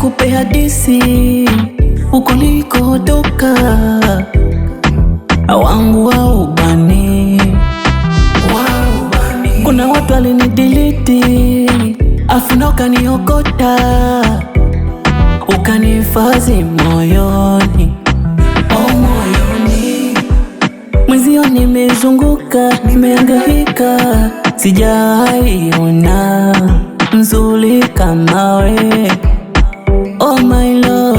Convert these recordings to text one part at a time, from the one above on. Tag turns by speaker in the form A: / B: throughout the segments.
A: nikupe hadithi uko nilikotoka, wangu wa ubani. Kuna watu walinidiliti afu na ukaniokota, ukanihifadhi moyoni, oh moyoni. Mwenzio nimezunguka, nimehangaika, sijaiona mzuri kama we. Oh my love,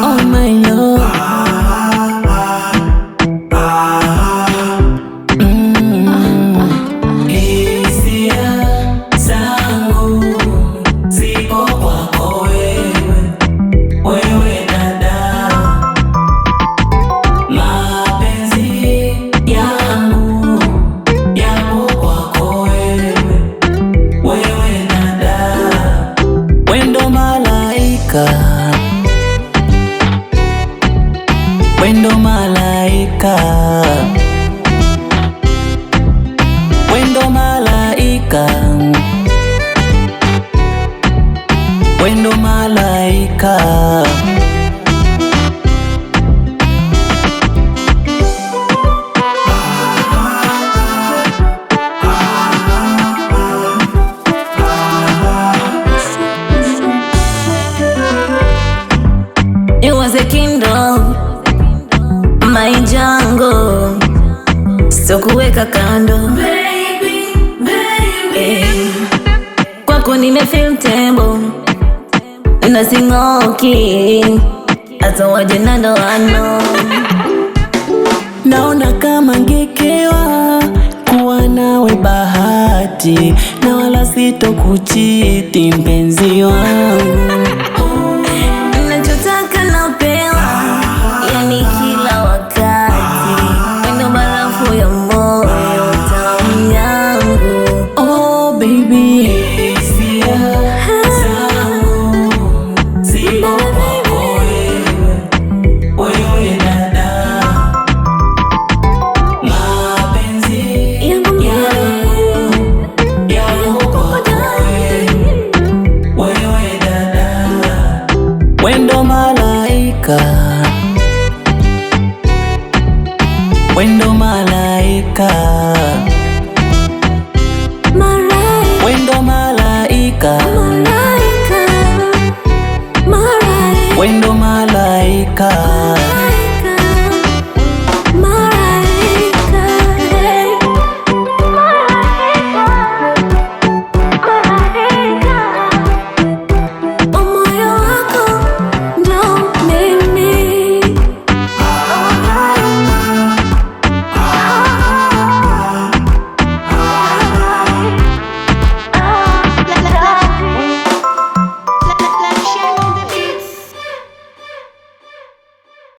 A: oh my love. Hisia zangu zipo kwako wewe, wewe dada. Mapenzi yangu yapo kwako wewe, wewe dada. Wendo malaika, wendo malaika, wendo malaika, wendo malaika.
B: It was a kingdom, my jungle, so kuweka kando baby, baby. Kwako nimefeel tembo na singoki, hata waje na ndoano.
A: Naona kama ngekewa kuwa nawe bahati, na wala sitokuchiti mpenzi wangu.
B: Nachotaka napewa, yani kila wakati, wendo barafu ya moyo, tamu yangu.
A: Oh baby, hisia zangu zipo kwako wewe, wewe dada. Mapenzi yangu yapo kwako wewe, wewe dada. Wendo malaika, wendo